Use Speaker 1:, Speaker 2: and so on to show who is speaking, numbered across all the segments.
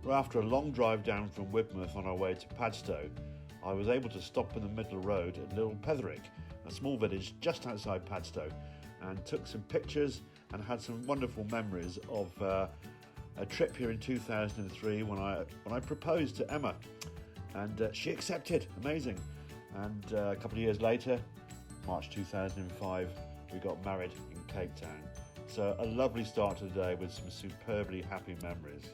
Speaker 1: Well, after a long drive down from Widmouth on our way to Padstow, I was able to stop in the middle road at Little Petherick, a small village just outside Padstow, and took some pictures and had some wonderful memories of a trip here in 2003 when I proposed to Emma, and she accepted. Amazing. And a couple of years later, March 2005, we got married in Cape Town. So a lovely start to the day with some superbly happy memories.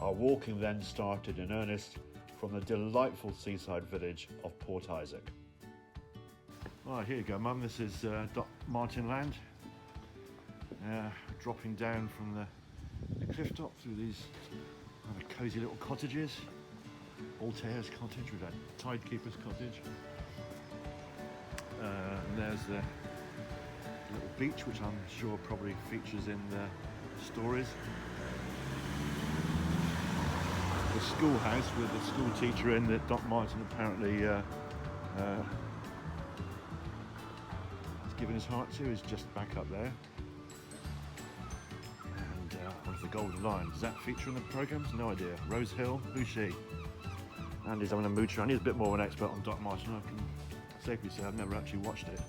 Speaker 1: Our walking then started in earnest from the delightful seaside village of Port Isaac. Right, here you go, Mum. This is Doc Martin Land. Dropping down from the cliff top through these rather cosy little cottages. Altaire's cottage with that tidekeeper's cottage. And there's the little beach, which I'm sure probably features in the stories. The schoolhouse with the school teacher in that Doc Martin apparently has given his heart to is just back up there. And one of the Golden Lion. Does that feature in the programmes? No idea. Rose Hill, who's she? Andy's having a mooch around. He's a bit more of an expert on Doc Martin. I can safely say I've never actually watched it.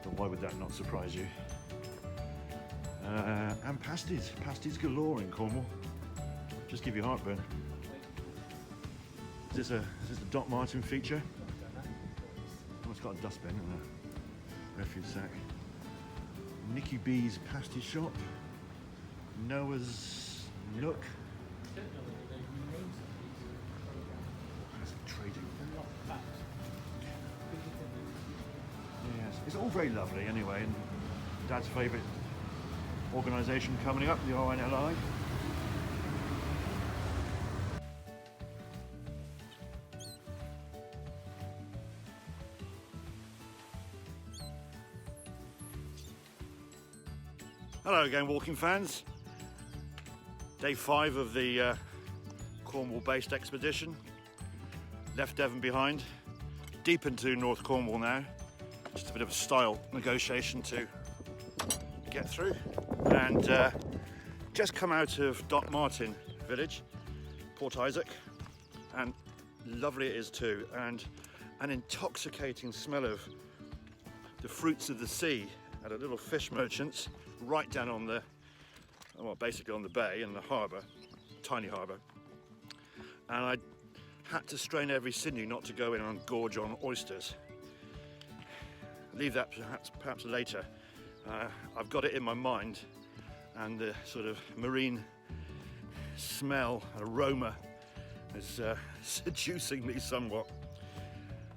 Speaker 1: But why would that not surprise you? And pasties galore in Cornwall. Just give you heartburn. Is this a Doc Martin feature? Oh, it's got a dustbin and a refuse sack. Nicky B's pasty shop. Noah's Nook. That's trading. Yes, it's all very lovely anyway. And Dad's favourite organisation coming up, the RNLI. Hello again, walking fans. Day 5 of the Cornwall-based expedition. Left Devon behind, deep into North Cornwall now. Just a bit of a style negotiation to get through. And just come out of Doc Martin village, Port Isaac, and lovely it is too. And an intoxicating smell of the fruits of the sea at a little fish merchant's right down on the, well, basically on the bay and the harbour, tiny harbour. And I had to strain every sinew not to go in and gorge on oysters. Leave that perhaps later. I've got it in my mind, and the sort of marine smell, aroma is seducing me somewhat.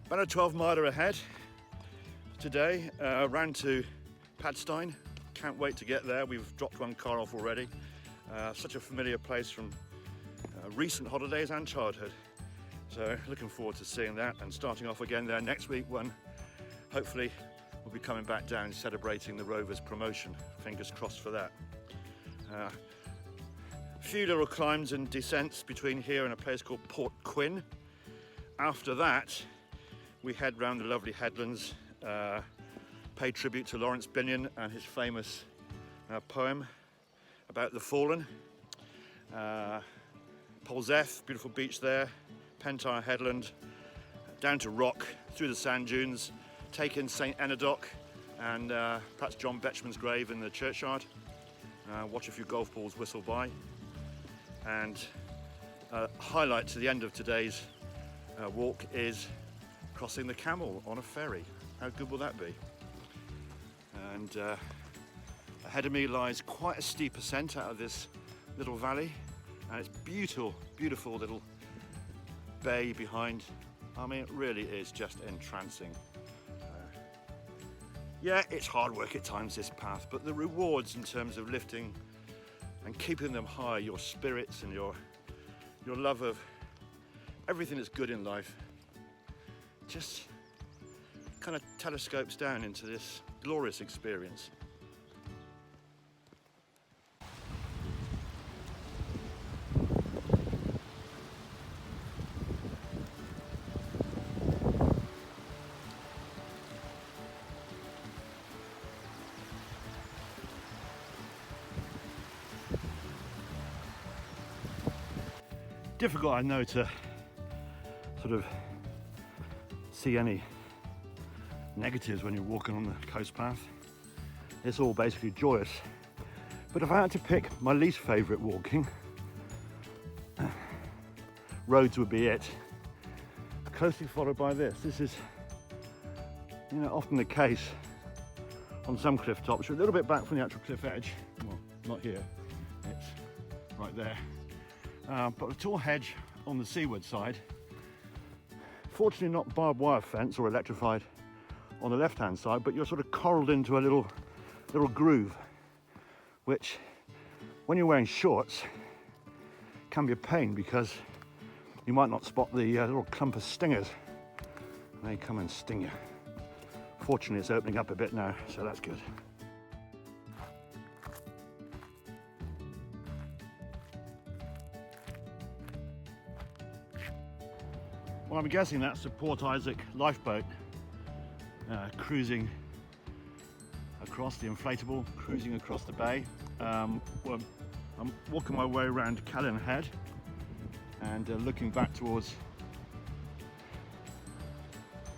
Speaker 1: About a 12-miler ahead today, round to Padstow I. Can't wait to get there. We've dropped one car off already. Such a familiar place from recent holidays and childhood. So looking forward to seeing that and starting off again there next week when hopefully we'll be coming back down celebrating the Rovers promotion. Fingers crossed for that. A few little climbs and descents between here and a place called Port Quinn. After that we head round the lovely headlands, pay tribute to Lawrence Binyon and his famous poem about the fallen. Polzeath, beautiful beach there, Pentyre Headland, down to Rock, through the sand dunes, take in St Enodoc and perhaps John Betchman's grave in the churchyard. Watch a few golf balls whistle by. And highlight to the end of today's walk is crossing the Camel on a ferry. How good will that be? And ahead of me lies quite a steep ascent out of this little valley, and it's beautiful, beautiful little bay behind. I mean, it really is just entrancing. Yeah, it's hard work at times, this path, but the rewards in terms of lifting and keeping them high, your spirits and your love of everything that's good in life, just kind of telescopes down into this glorious experience. difficult, I know, to sort of see any negatives when you're walking on the coast path. It's all basically joyous. But if I had to pick my least favourite walking, roads would be it. Closely followed by this. This is, you know, often the case on some cliff tops. You're a little bit back from the actual cliff edge. Well, not here, it's right there. But a tall hedge on the seaward side. Fortunately not barbed wire fence or electrified on the left hand side, but you're sort of corralled into a little groove, which when you're wearing shorts can be a pain because you might not spot the little clump of stingers and they come and sting you. Fortunately it's opening up a bit now, so that's good. Well, I'm guessing that's the Port Isaac lifeboat cruising across the inflatable, cruising across the bay. Well, I'm walking my way around Callan Head and looking back towards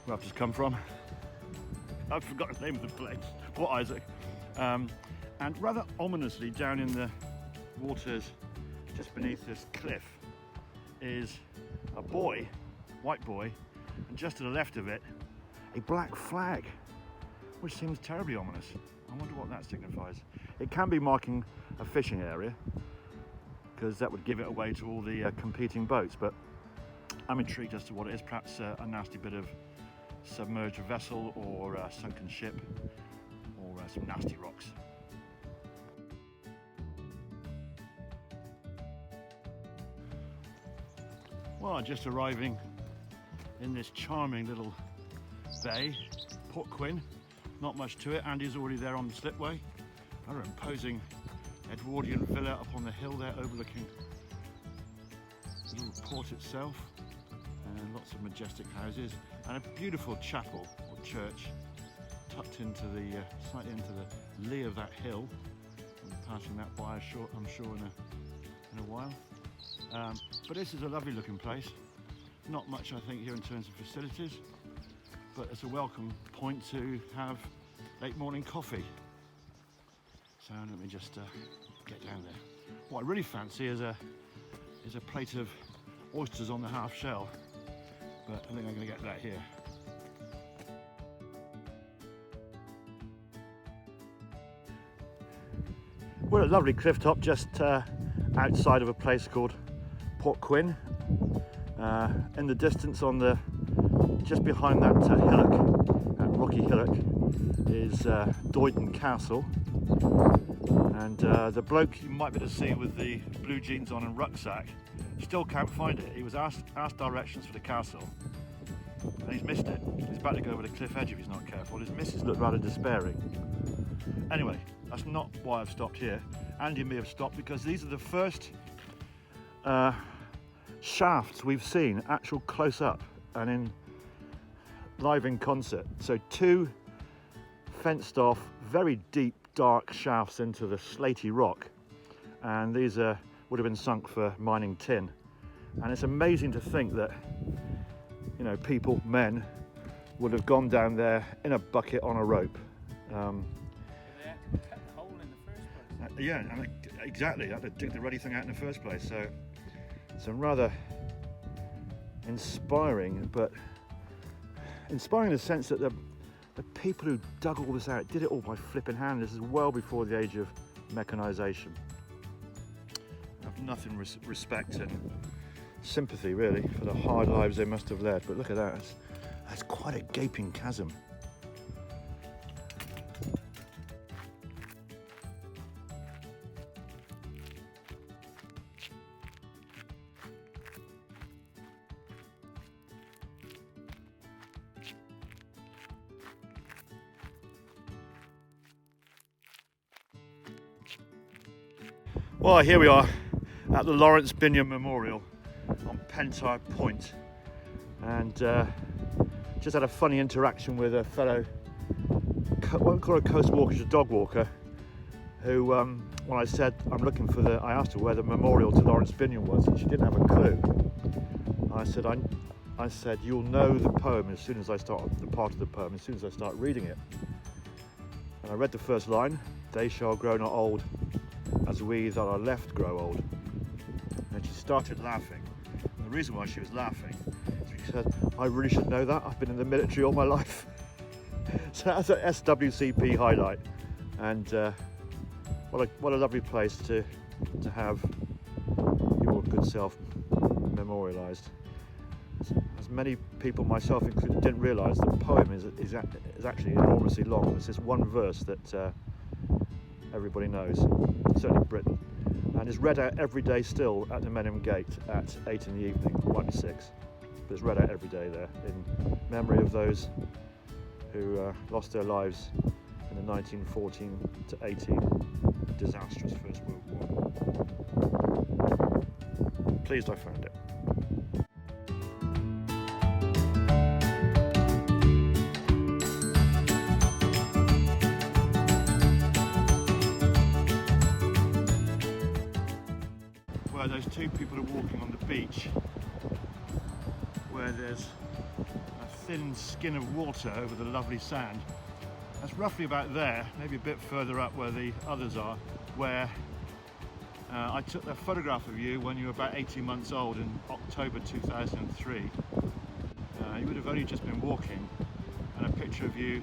Speaker 1: where I've just come from. I've forgotten the name of the place, Port Isaac. And rather ominously down in the waters just beneath this cliff is a buoy, white buoy, and just to the left of it, a black flag, which seems terribly ominous. I wonder what that signifies. It can be marking a fishing area, because that would give it away to all the competing boats, but I'm intrigued as to what it is. Perhaps a nasty bit of submerged vessel or a sunken ship or some nasty rocks. Well, just arriving in this charming little bay, Port Quin. Not much to it. Andy's already there on the slipway. Another imposing Edwardian villa up on the hill there overlooking the little port itself, and lots of majestic houses and a beautiful chapel or church tucked into the slightly into the lee of that hill. I'll be passing that by I'm sure in a while. But this is a lovely looking place. Not much I think here in terms of facilities, but it's a welcome point to have late morning coffee. So let me just get down there. What I really fancy is a plate of oysters on the half shell, but I think I'm going to get that here. We're at a lovely cliff top just outside of a place called Port Quin. In the distance, just behind that hillock, that rocky hillock, is Doyden Castle, and the bloke you might be able to see with the blue jeans on and rucksack still can't find it. He was asked directions for the castle and he's missed it. He's about to go over the cliff edge if he's not careful. His missus looked rather despairing. Anyway, that's not why I've stopped here. Andy and me have stopped because these are the first shafts we've seen actual close up and live in concert. So two fenced off, very deep, dark shafts into the slaty rock, and these would have been sunk for mining tin. And it's amazing to think that, you know, people, men, would have gone down there in a bucket on a rope.
Speaker 2: They cut the hole in the first place.
Speaker 1: Yeah, and exactly. They had to dig the ruddy thing out in the first place. So some rather inspiring, but inspiring in the sense that the people who dug all this out did it all by flipping hand. This is well before the age of mechanisation. I have nothing respect and sympathy really for the hard lives they must have led, but look at that, that's quite a gaping chasm. Well, here we are at the Lawrence Binyon Memorial on Pentire Point, and just had a funny interaction with a fellow, I won't call a coast walker, just a dog walker, who when I said I'm looking for I asked her where the memorial to Lawrence Binion was, and she didn't have a clue. I said, you'll know the poem as soon as I start, the part of the poem, as soon as I start reading it. And I read the first line, they shall grow not old as we that are left grow old. And she started laughing. And the reason why she was laughing is because I really should know that. I've been in the military all my life. So that's an SWCP highlight. And what a lovely place to have your good self memorialised. As many people, myself included, didn't realise the poem is actually enormously long. It's this one verse that everybody knows, certainly in Britain, and is read out every day still at the Menham Gate at 8 in the evening, it might be 6, but it's read out every day there in memory of those who lost their lives in the 1914 to 18 disastrous First World War. Pleased I found it. Where those two people are walking on the beach, where there's a thin skin of water over the lovely sand. That's roughly about there, maybe a bit further up where the others are, where I took a photograph of you when you were about 18 months old in October 2003. You would have only just been walking, and a picture of you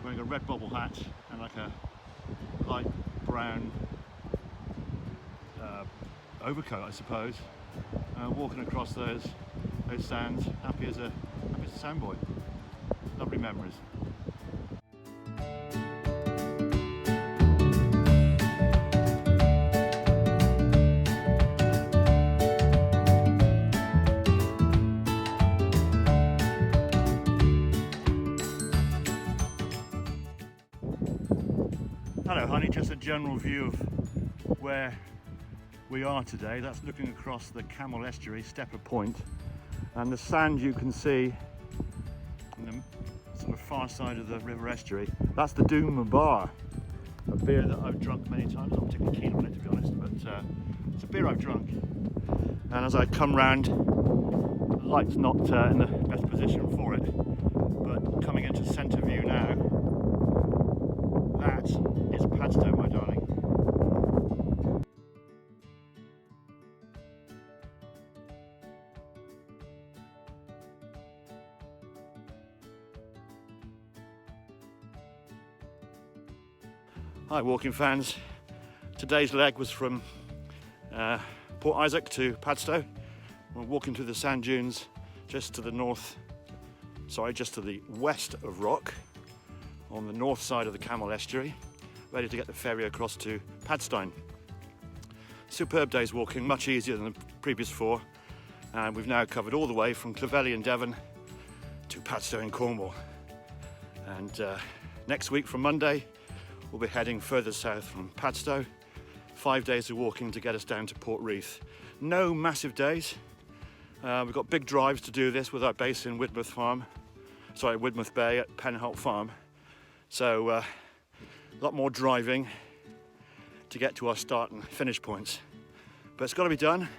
Speaker 1: wearing a red bobble hat and like a light brown overcoat, I suppose, walking across those sands, happy as a sandboy. Lovely memories. Hello honey, just a general view of where we are today. That's looking across the Camel estuary, Stepper Point, and the sand you can see on the sort of far side of the river estuary. That's the Doom Bar, a beer that I've drunk many times. I'm not particularly keen on it, to be honest, but it's a beer I've drunk. And as I come round, the light's not in the best position for it, but coming into centre view now, that is Padstow, my darling. Hi walking fans, today's leg was from Port Isaac to Padstow. We're walking through the sand dunes just to the west of Rock, on the north side of the Camel estuary, ready to get the ferry across to Padstow. Superb day's walking, much easier than the previous 4, and we've now covered all the way from Clovelly in Devon to Padstow in Cornwall. And next week from Monday, we'll be heading further south from Padstow. 5 days of walking to get us down to Portreath. No massive days. We've got big drives to do this with our base in Widmouth Bay at Penholt Farm. So a lot more driving to get to our start and finish points. But it's got to be done,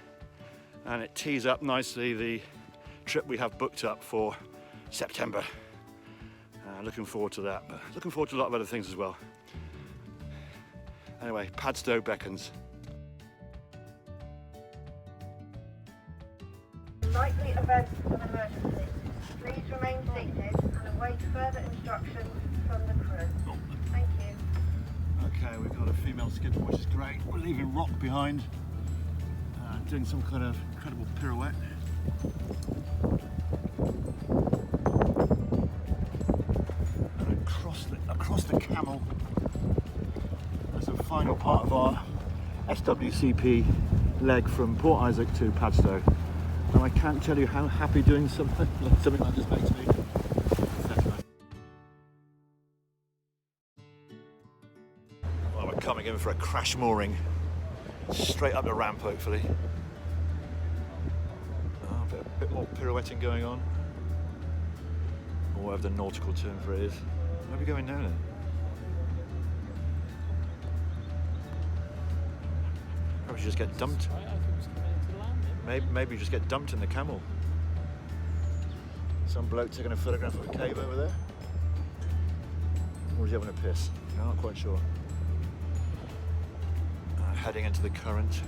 Speaker 1: and it tees up nicely the trip we have booked up for September. Looking forward to that, but looking forward to a lot of other things as well. Anyway, Padstow beckons.
Speaker 3: Likely events of emergency. Please remain seated and await further instructions from the crew. Thank you.
Speaker 1: Okay, we've got a female skipper, which is great. We're leaving Rock behind, doing some kind of incredible pirouette. And across the Camel, that's the final part of our SWCP leg from Port Isaac to Padstow. And I can't tell you how happy doing something like this makes me. Well, we're coming in for a crash mooring, straight up the ramp hopefully. Oh, a bit more pirouetting going on, or whatever the nautical term for it is. Where are we going now then? you just get dumped.
Speaker 2: Right, I think it was coming into the landing.
Speaker 1: Maybe you just get dumped in the Camel. Some bloke taking a photograph of a cave over there. Or is he having a piss? I'm not quite sure. Heading into the current.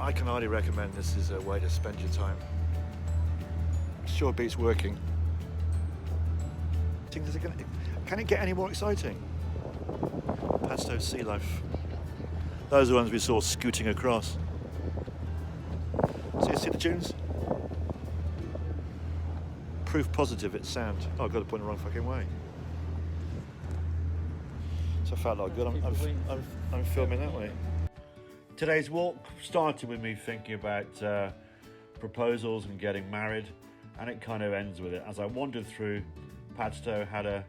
Speaker 1: I can highly recommend this is a way to spend your time. Sure beats working. Can it get any more exciting? Padstow sea life. Those are the ones we saw scooting across. See the dunes? Proof positive it's sand. Oh, I've got to point the wrong fucking way. So I felt like good. I'm filming that way. Today's walk started with me thinking about proposals and getting married, and it kind of ends with it. As I wandered through Padstow, had a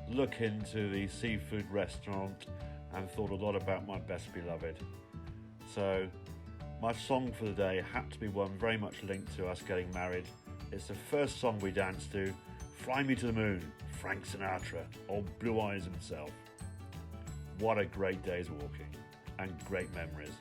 Speaker 1: look into the seafood restaurant and thought a lot about my best beloved. So my song for the day had to be one very much linked to us getting married. It's the first song we danced to, Fly Me to the Moon, Frank Sinatra, old Blue Eyes himself. What a great day's walking and great memories.